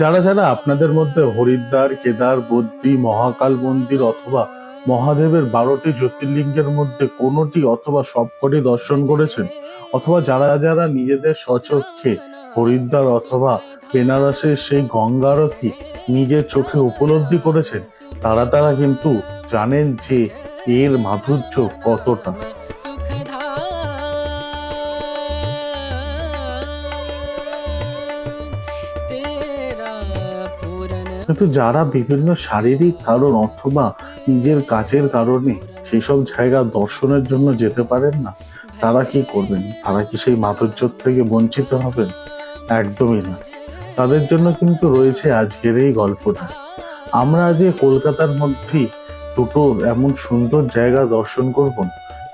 যারা যারা আপনাদের মধ্যে হরিদ্বার, কেদার, বদ্রী, মহাকাল মন্দির অথবা মহাদেবের 12টি জ্যোতির্লিঙ্গের মধ্যে কোনোটি অথবা সবকটি দর্শন করেছেন, অথবা যারা যারা নিজেদের স্বচক্ষে হরিদ্বার অথবা বেনারসের সেই গঙ্গা আরতি নিজের চোখে উপলব্ধি করেছেন, তারা তারা কিন্তু জানেন যে এর মাধুর্য কতটা। কিন্তু যারা বিভিন্ন শারীরিক কারণ অথবা নিজের কাজের কারণে সেসব জায়গা দর্শনের জন্য যেতে পারেন না, তারা কি করবেন? তারা কি সেই মাধুর্য থেকে বঞ্চিত হবেন? একদমই না। তাদের জন্য কিন্তু রয়েছে আজকের এই গল্পটা। আমরা আজ কলকাতার মধ্যেই দুটো এমন সুন্দর জায়গা দর্শন করব,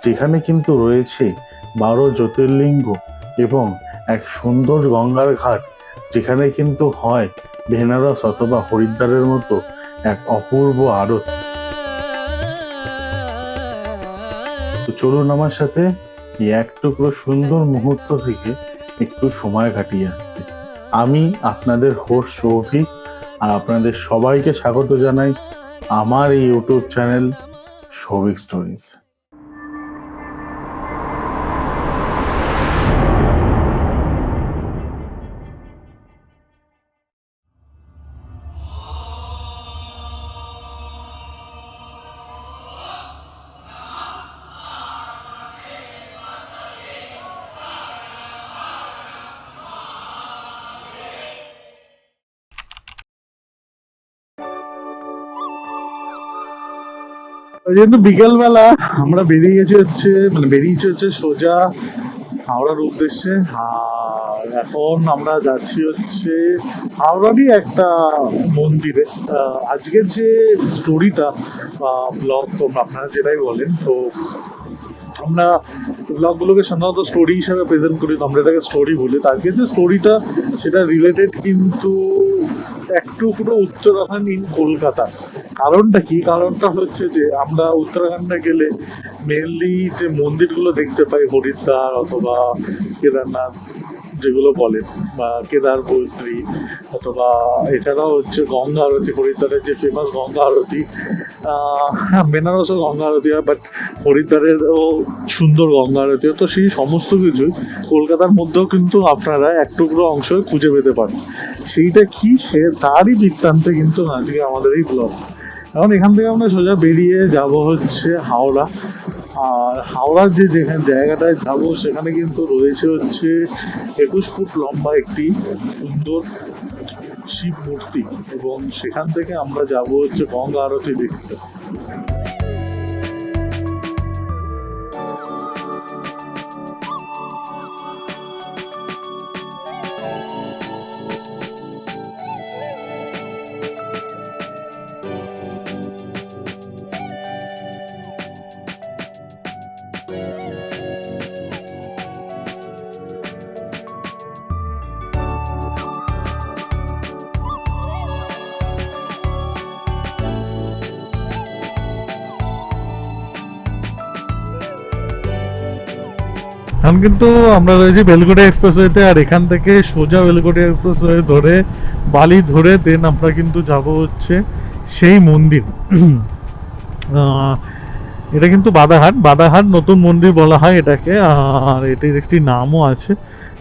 যেখানে কিন্তু রয়েছে 12 জ্যোতির্লিঙ্গ এবং এক সুন্দর গঙ্গার ঘাট, যেখানে কিন্তু হয় বেনারস অথবা হরিদ্বারের মতো এক অপূর্ব আরতি। তো চলুন আমার সাথে এই এক টুকরো সুন্দর মুহূর্ত থেকে একটু সময় কাটিয়ে আসতে। আমি আপনাদের হোস্ট সৌভিক, আর আপনাদের সবাইকে স্বাগত জানাই আমার এই ইউটিউব চ্যানেল সৌভিক স্টোরিজ। ওই জন্য বিকেলবেলা আমরা বেরিয়েছি হচ্ছে সোজা হাওড়ার উদ্দেশ্যে। আর এখন আমরা যাচ্ছি হচ্ছে হাওড়ারই একটা মন্দিরে। আজকের যে স্টোরিটা বা ব্লগ, তো আপনারা যেটাই বলেন, তো আমরা ব্লগগুলোকে সাধারণত স্টোরি হিসাবে প্রেজেন্ট করি, তো আমরা এটাকে স্টোরি বলি। তো আজকের যে স্টোরিটা সেটা রিলেটেড কিন্তু একটু পুরো উত্তরাখণ্ড ইন কলকাতা। কারণটা কি? কারণটা হচ্ছে যে আমরা উত্তরাখণ্ডে গেলে মেনলি যে মন্দিরগুলো দেখতে পাই হরিদ্বার অথবা কেদারনাথ যেগুলো বলেন, বা কেদার বদ্রী, অথবা এছাড়াও হচ্ছে গঙ্গা আরতি, হরিদ্বারের যে ফেমাস গঙ্গা আরতি। বেনারসও গঙ্গা আরতি হয়, বাট হরিদ্বারেরও সুন্দর গঙ্গা আরতি হয়। তো সেই সমস্ত কিছুই কলকাতার মধ্যেও কিন্তু আপনারা এক টুকরো অংশ খুঁজে পেতে পারেন। সেইটা কি, তারই বৃত্তান্তে কিন্তু আজকে আমাদের এই ব্লগ। এখন এখান থেকে আমরা সোজা বেরিয়ে যাব হচ্ছে হাওড়া। আর হাওড়ার যেখানে জায়গাটায় যাবো সেখানে কিন্তু রয়েছে হচ্ছে 21 ফুট লম্বা একটি সুন্দর শিব মূর্তি, এবং সেখান থেকে আমরা যাব হচ্ছে গঙ্গা আরতি দেখতে। এখন কিন্তু আমরা রয়েছি বেলগুড়িয়া এক্সপ্রেসওয়েতে, আর এখান থেকে সোজা বেলগুড়িয়া এক্সপ্রেসওয়ে ধরে বালি ধরে দেন আমরা কিন্তু যাব হচ্ছে সেই মন্দির। এটা কিন্তু বাদাহাট নতুন মন্দির বলা হয় এটাকে, আর এটির একটি নামও আছে।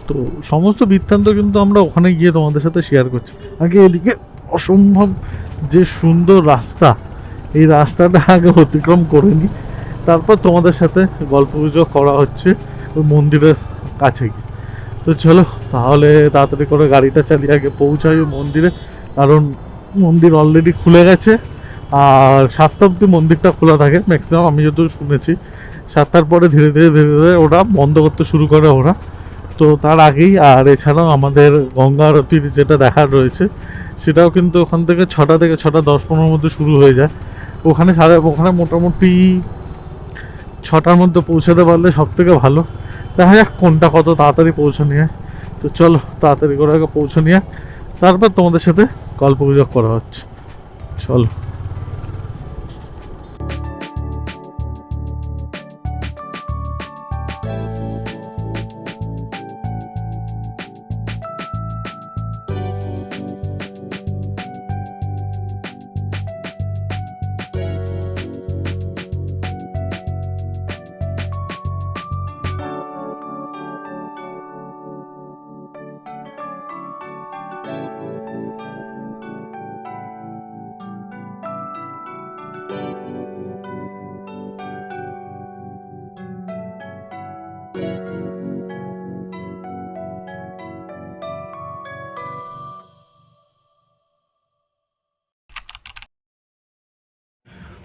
তো সমস্ত বৃত্তান্ত কিন্তু আমরা ওখানে গিয়ে তোমাদের সাথে শেয়ার করছি। আগে এদিকে অসম্ভব যে সুন্দর রাস্তা, এই রাস্তাটা আগে অতিক্রম করে নিই, তারপর তোমাদের সাথে গল্প গুজব করা হচ্ছে ওই মন্দিরের কাছে গিয়ে। তো চলো তাহলে তাড়াতাড়ি করে গাড়িটা চালিয়ে আগে পৌঁছাই ওই মন্দিরে, কারণ মন্দির অলরেডি খুলে গেছে। আর 7টা অব্দি মন্দিরটা খোলা থাকে ম্যাক্সিমাম, আমি যত শুনেছি। 7টার পরে ধীরে ধীরে ওরা বন্ধ করতে শুরু করে ওরা। তো তার আগেই, আর এছাড়াও আমাদের গঙ্গা আরতির যেটা দেখার রয়েছে সেটাও কিন্তু ওখান থেকে 6টা থেকে 6:10-15 মধ্যে শুরু হয়ে যায়। ওখানে মোটামুটি 6টার মধ্যে পৌঁছাতে পারলে সব থেকে ভালো। দেখা যাক কোনটা কত তাড়াতাড়ি পৌঁছে নিয়ে। তো চলো তাড়াতাড়ি করে আগে পৌঁছে নিয়ে তারপর তোমাদের সাথে গল্প গুজব করা হচ্ছে। চলো।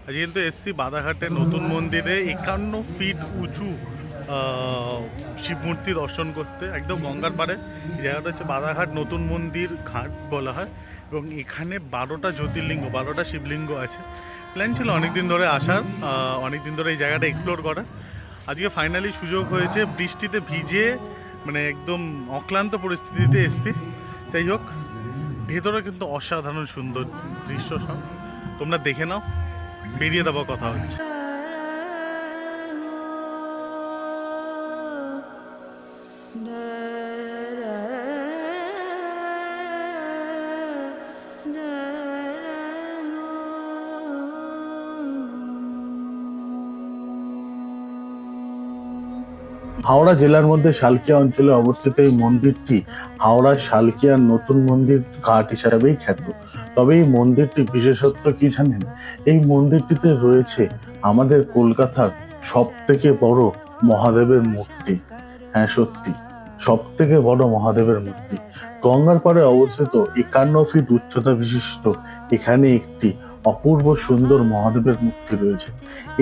আজ কিন্তু এসছি বাদাঘাটের নতুন মন্দিরে 51 ফিট উঁচু শিব মূর্তি দর্শন করতে, একদম গঙ্গার পাড়ে। জায়গাটা হচ্ছে বাদাঘাট নতুন মন্দির ঘাট বলা হয়, এবং এখানে 12টা জ্যোতির্লিঙ্গ, 12টা শিবলিঙ্গ আছে। প্ল্যান ছিল অনেকদিন ধরে আসার, অনেকদিন ধরে এই জায়গাটা এক্সপ্লোর করা। আজকে ফাইনালি সুযোগ হয়েছে, বৃষ্টিতে ভিজে মানে একদম অক্লান্ত পরিস্থিতিতে এসছি। যাই হোক, ভেতরে কিন্তু অসাধারণ সুন্দর দৃশ্য সব, তোমরা দেখে নাও, বেরিয়ে দেওয়ার কথা হচ্ছে। হাওড়া জেলার মধ্যে শালকিয়া অঞ্চলে অবস্থিত এই মন্দিরটি হাওড়ার শালকিয়ার নতুন মন্দির ঘাট হিসাবেই খ্যাত। তবে এই মন্দিরটি বিশেষত্ব কি জানেন? এই মন্দিরটিতে রয়েছে আমাদের কলকাতার সব থেকে বড় মহাদেবের মূর্তি। হ্যাঁ, সত্যি সব থেকে বড় মহাদেবের মূর্তি। গঙ্গার পাড়ে অবস্থিত 51 ফিট উচ্চতা বিশিষ্ট এখানে একটি অপূর্ব সুন্দর মহাদেবের মূর্তি রয়েছে।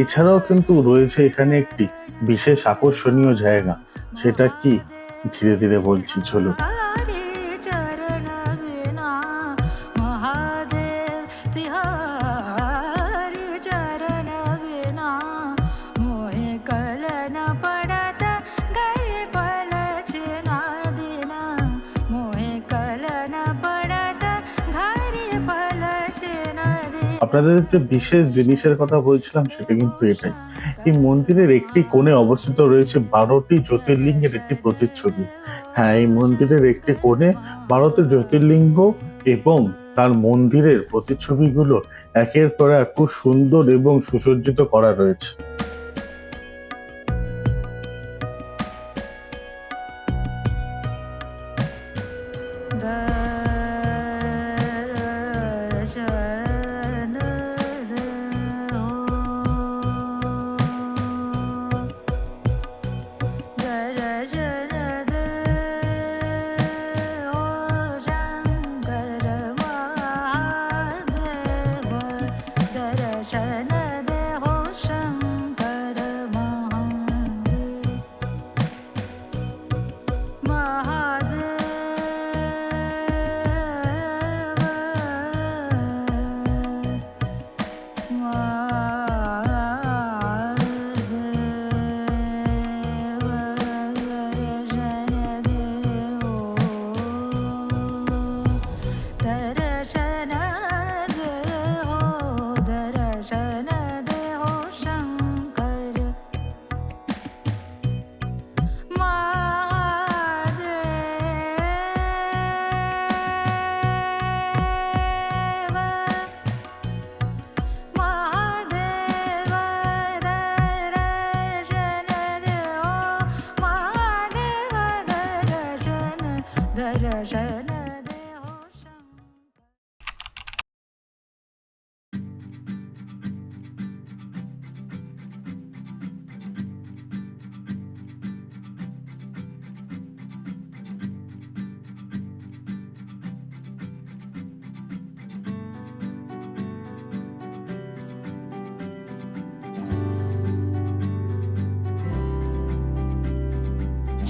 এছাড়াও কিন্তু রয়েছে এখানে একটি বিশেষ আকর্ষণীয় জায়গা। সেটা কি, ধীরে ধীরে বলছি, চলো। আপনাদের যে বিশেষ জিনিসের কথা বলছিলাম সেটা কিন্তু এটাই, এই মন্দিরের একটি কোণে অবস্থিত রয়েছে 12টি জ্যোতির্লিঙ্গের একটি প্রতিচ্ছবি। হ্যাঁ, এই মন্দিরের একটি কোণে 12টি জ্যোতির্লিঙ্গ এবং তার মন্দিরের প্রতিচ্ছবিগুলো একের পর এক খুব সুন্দর এবং সুসজ্জিত করা রয়েছে।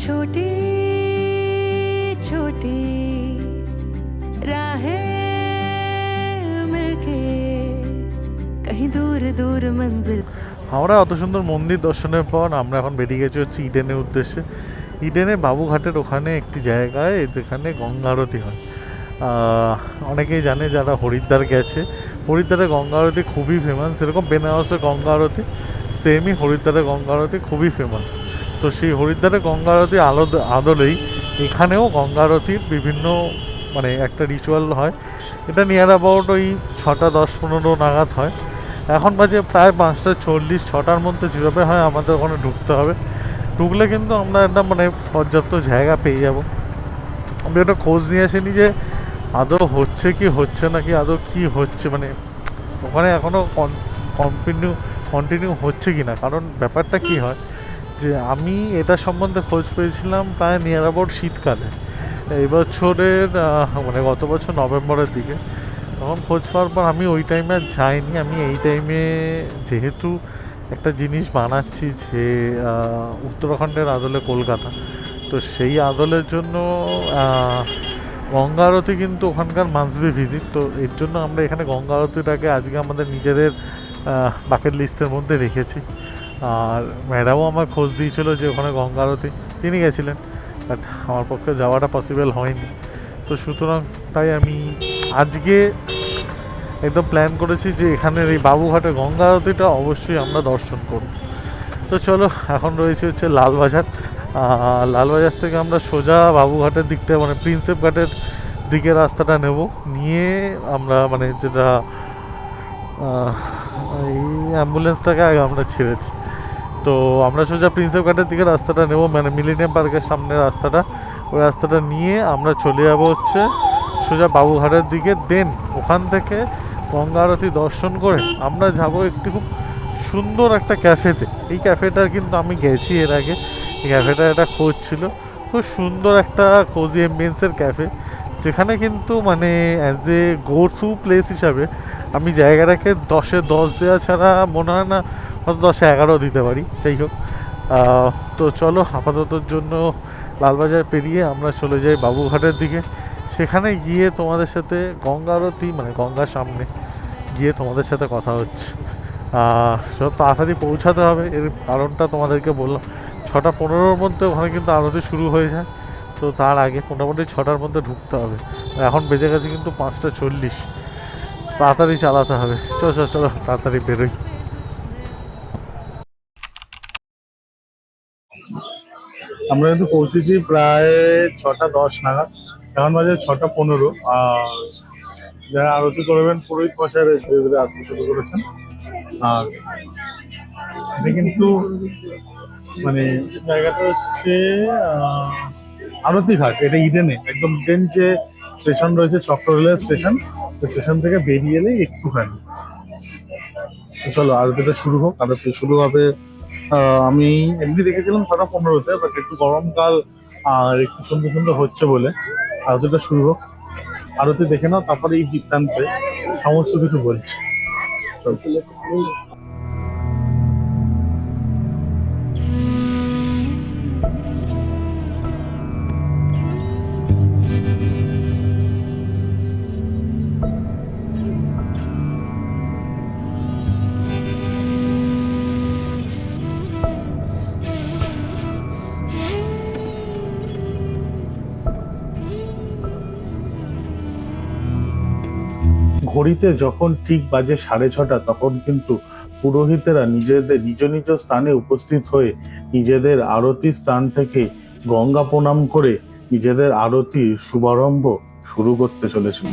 छोटी छोटी राहें मिलके कहीं दूर दूर मंजिल। হাওড়ায় অত সুন্দর মন্দির দর্শনের পর আমরা এখন বেরিয়ে গেছি হচ্ছে ইডেনের উদ্দেশ্যে। ইডেনে বাবুঘাটের ওখানে একটি জায়গায় যেখানে গঙ্গা আরতি হয়। অনেকেই জানে যারা হরিদ্বার গেছে, হরিদ্বারে গঙ্গা আরতি খুবই ফেমাস। যেরকম বেনারসে গঙ্গা আরতি, সেমই হরিদ্বারে গঙ্গা আরতি খুবই ফেমাস। তো সেই হরিদ্বারে গঙ্গা আরতি আদলেই এখানেও গঙ্গা আরতির বিভিন্ন মানে একটা রিচুয়াল হয়। এটা নিয়ার অ্যাবাউট ওই 6টা 10-15 নাগাদ হয়। এখন বাজে প্রায় 5টা 40, 6টার মধ্যে যেভাবে হয় আমাদের ওখানে ঢুকতে হবে। ঢুকলে কিন্তু আমরা একটা মানে পর্যাপ্ত জায়গা পেয়ে যাব। আমি একটা খোঁজ নিয়ে আসিনি যে আদৌ হচ্ছে কি হচ্ছে নাকি, আদৌ কি হচ্ছে, মানে ওখানে এখনও কন্টিনিউ হচ্ছে কি না। কারণ ব্যাপারটা কি হয় যে আমি এটা সম্বন্ধে খোঁজ পেয়েছিলাম প্রায় নিয়ার অ্যাবাউট শীতকালে, এই বছরের মানে গত বছর নভেম্বরের দিকে। তখন খোঁজ পাওয়ার পর আমি ওই টাইমে আর যাইনি। আমি এই টাইমে যেহেতু একটা জিনিস বানাচ্ছি যে উত্তরাখণ্ডের আদলে কলকাতা, তো সেই আদলের জন্য আহ, গঙ্গা আরতি কিন্তু ওখানকার মাস্ট বি ভিজিট। তো এর জন্য আমরা এখানে গঙ্গা আরতিটাকে আজকে আমাদের নিজেদের বাকেট লিস্টের মধ্যে রেখেছি। আর ম্যাডামও আমার খোঁজ দিয়েছিল যে ওখানে গঙ্গা আরতি, তিনি গেছিলেন, বাট আমার পক্ষে যাওয়াটা পসিবল হয়নি। তো সুতরাং তাই আমি আজকে একদম প্ল্যান করেছি যে এখানের এই বাবুঘাটে গঙ্গা আরতিটা অবশ্যই আমরা দর্শন করব। তো চলো, এখন রয়েছে হচ্ছে লালবাজার। লালবাজার থেকে আমরা সোজা বাবুঘাটের দিকটা মানে প্রিন্সেপ ঘাটের দিকে রাস্তাটা নেব, নিয়ে আমরা মানে যেটা এই অ্যাম্বুলেন্সটাকে আগে আমরা ছেড়েছি, তো আমরা সোজা প্রিন্সেপ ঘাটের দিকে রাস্তাটা নেব, মানে মিলেনিয়াম পার্কের সামনে রাস্তাটা, ওই রাস্তাটা নিয়ে আমরা চলে যাব হচ্ছে সোজা বাবুঘাটের দিকে। দেন ওখান থেকে গঙ্গা আরতি দর্শন করে আমরা যাব একটি খুব সুন্দর একটা ক্যাফেতে। এই ক্যাফেটার কিন্তু আমি গেছি এর আগে, এই ক্যাফেটার একটা খোঁজ ছিল। খুব সুন্দর একটা কোজি এমবিয়েন্সের ক্যাফে, যেখানে কিন্তু মানে as a go through place হিসাবে আমি জায়গাটাকে 10-এ 10 দেওয়া ছাড়া মনে হয় না, হয়তো 10-এ 11 দিতে পারি। যাই হোক, তো চলো আপাততর জন্য লালবাজার পেরিয়ে আমরা চলে যাই বাবুঘাটের দিকে। সেখানে গিয়ে তোমাদের সাথে গঙ্গা আরতি মানে গঙ্গার সামনে গিয়ে তোমাদের সাথে কথা হচ্ছে। সব তাড়াতাড়ি পৌঁছাতে হবে, এর কারণটা তোমাদেরকে বললাম। 6:15-র মধ্যে ওখানে কিন্তু আরতি শুরু হয়ে যায়, তো তার আগে মোটামুটি 6টার মধ্যে ঢুকতে হবে। এখন বেজে গেছে কিন্তু 5:40, তাড়াতাড়ি চালাতে হবে। চলো চলো চলো তাড়াতাড়ি বেরোই। আমরা কিন্তু পৌঁছেছি প্রায় 6:10 নাগাদ, এখন বাজে 6:15। আর যারা আরতি করবেন পুরোহিত মশাইরা ধীরে ধীরে আসতে শুরু করেছেন। আর এটা কিন্তু মানে জায়গাটা হচ্ছে আরতি ঘাট, এটা ইডেনে, একদম ইডেন যে স্টেশন রয়েছে চক্র রেলের স্টেশন, স্টেশন থেকে বেরিয়ে এলেই একটুখানি। তো চলো আরতিটা শুরু হোক। আরতি শুরু হবে আমি এমনি দেখেছিলাম 6:15-তে, বাট একটু গরমকাল আর একটু সুন্দর সুন্দর হচ্ছে বলে আরতিটা শুরু হোক। আরতি দেখে নাও, তারপরে এই বৃত্তান্তে সমস্ত কিছু বলছি। চলো। ঘড়িতে যখন ঠিক বাজে 6:30, তখন কিন্তু পুরোহিতেরা নিজেদের নিজ নিজ স্থানে উপস্থিত হয়ে নিজেদের আরতি স্থান থেকে গঙ্গা প্রণাম করে নিজেদের আরতির শুভারম্ভ শুরু করতে চলেছিল।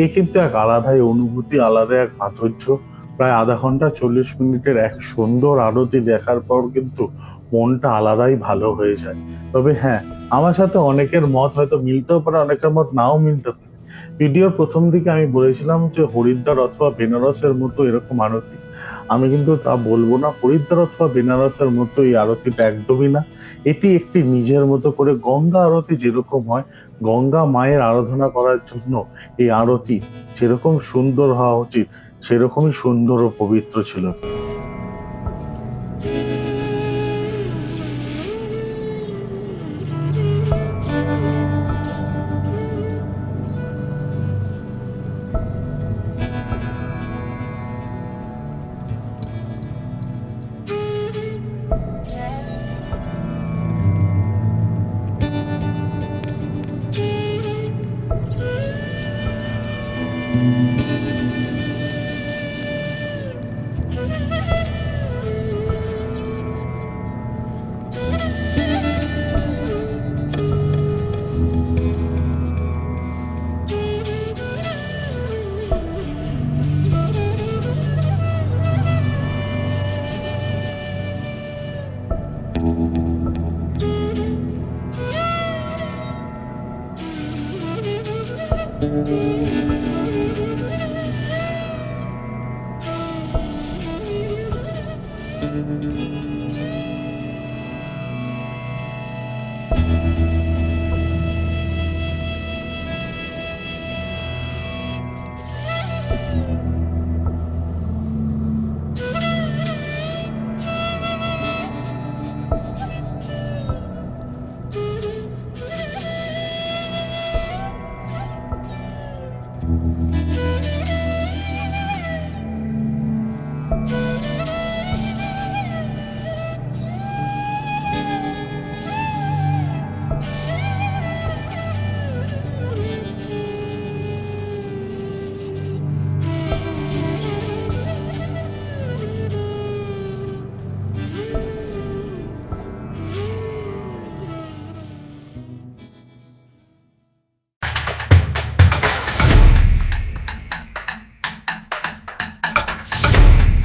এ কিন্তু এক আলাদাই অনুভূতি, আলাদা এক মাধুর্য। প্রায় আধা ঘন্টা 40 মিনিটের এক সুন্দর আরতি দেখার পর কিন্তু মনটা আলাদাই ভালো হয়ে যায়। তবে হ্যাঁ, আমার সাথে অনেকের মত হয়তো মিলতেও পারে, অনেকের মত নাও মিলতে পারে। ভিডিওর প্রথম দিকে আমি বলেছিলাম যে হরিদ্বার অথবা বেনারসের মতো এরকম আরতি। আমি কিন্তু তা বলবো না। হরিদ্বার অথবা বেনারসের মতো এই আরতিটা একদমই না। এটি একটি নিজের মতো করে গঙ্গা আরতি যেরকম হয়, গঙ্গা মায়ের আরাধনা করার জন্য এই আরতি যেরকম সুন্দর হওয়া উচিত, সেরকমই সুন্দর ও পবিত্র ছিল। Thank you.